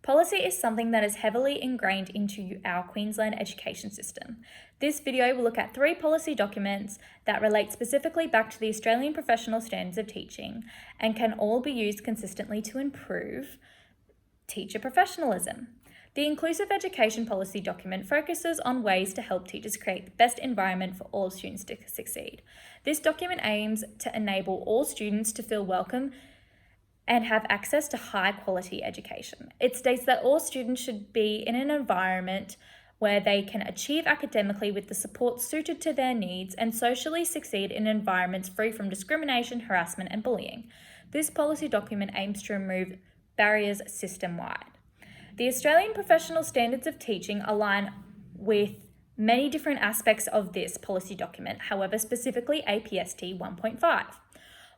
Policy is something that is heavily ingrained into our Queensland education system. This video will look at 3 policy documents that relate specifically back to the Australian Professional Standards of Teaching and can all be used consistently to improve teacher professionalism. The Inclusive Education Policy document focuses on ways to help teachers create the best environment for all students to succeed. This document aims to enable all students to feel welcome and have access to high quality education. It states that all students should be in an environment where they can achieve academically with the support suited to their needs and socially succeed in environments free from discrimination, harassment, and bullying. This policy document aims to remove barriers system-wide. The Australian Professional Standards of Teaching align with many different aspects of this policy document, however, specifically APST 1.5.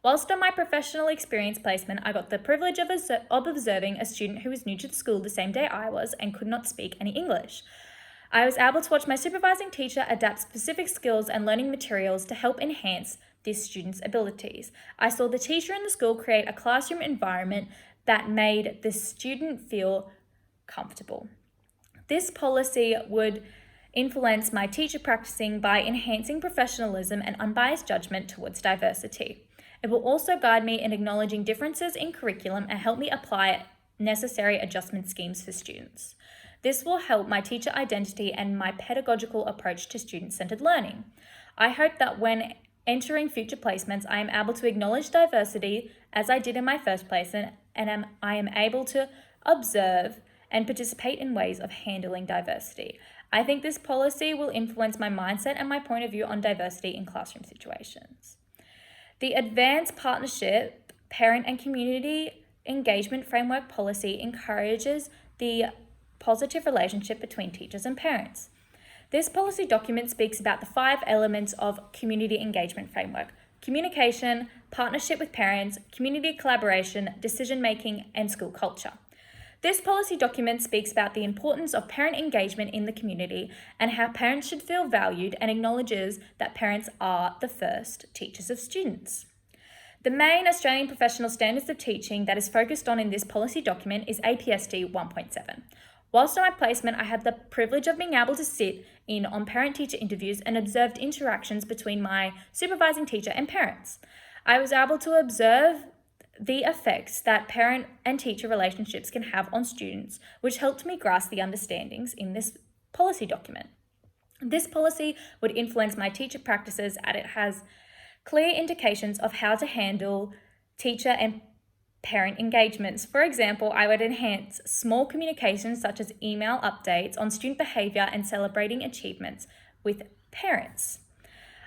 Whilst on my professional experience placement, I got the privilege of observing a student who was new to the school the same day I was and could not speak any English. I was able to watch my supervising teacher adapt specific skills and learning materials to help enhance this student's abilities. I saw the teacher in the school create a classroom environment that made the student feel comfortable. This policy would influence my teacher practicing by enhancing professionalism and unbiased judgment towards diversity. It will also guide me in acknowledging differences in curriculum and help me apply necessary adjustment schemes for students. This will help my teacher identity and my pedagogical approach to student-centered learning. I hope that when entering future placements, I am able to acknowledge diversity as I did in my first placement, and I am able to observe and participate in ways of handling diversity. I think this policy will influence my mindset and my point of view on diversity in classroom situations. The Advanced Partnership Parent and Community Engagement Framework policy encourages the positive relationship between teachers and parents. This policy document speaks about the 5 elements of community engagement framework: communication, partnership with parents, community collaboration, decision-making, and school culture. This policy document speaks about the importance of parent engagement in the community and how parents should feel valued, and acknowledges that parents are the first teachers of students. The main Australian Professional Standards of Teaching that is focused on in this policy document is APST 1.7. Whilst on my placement, I had the privilege of being able to sit in on parent-teacher interviews and observed interactions between my supervising teacher and parents. I was able to observe the effects that parent and teacher relationships can have on students, which helped me grasp the understandings in this policy document. This policy would influence my teacher practices as it has clear indications of how to handle teacher and parent engagements. For example, I would enhance small communications such as email updates on student behaviour and celebrating achievements with parents.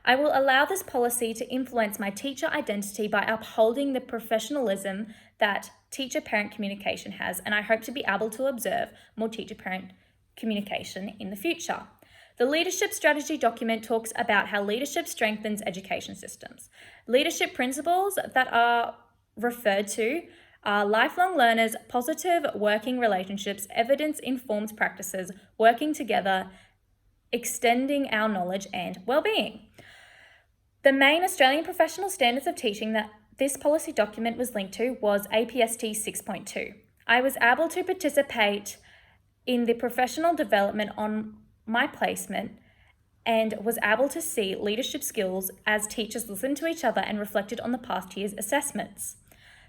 I will allow this policy to influence my teacher identity by upholding the professionalism that teacher-parent communication has, and I hope to be able to observe more teacher-parent communication in the future. The Leadership Strategy document talks about how leadership strengthens education systems. Leadership principles that are referred to are lifelong learners, positive working relationships, evidence-informed practices, working together, extending our knowledge, and well-being. The main Australian Professional Standards of Teaching that this policy document was linked to was APST 6.2. I was able to participate in the professional development on my placement and was able to see leadership skills as teachers listened to each other and reflected on the past year's assessments.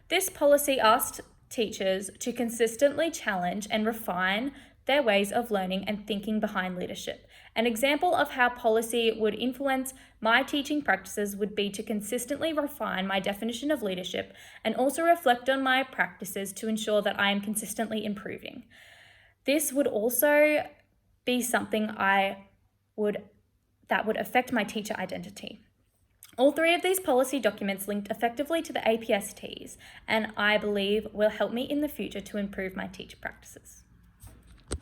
This policy asked teachers to consistently challenge and refine their ways of learning and thinking behind leadership. An example of how policy would influence my teaching practices would be to consistently refine my definition of leadership and also reflect on my practices to ensure that I am consistently improving. This would also be something that would affect my teacher identity. All 3 of these policy documents linked effectively to the APSTs, and I believe will help me in the future to improve my teacher practices.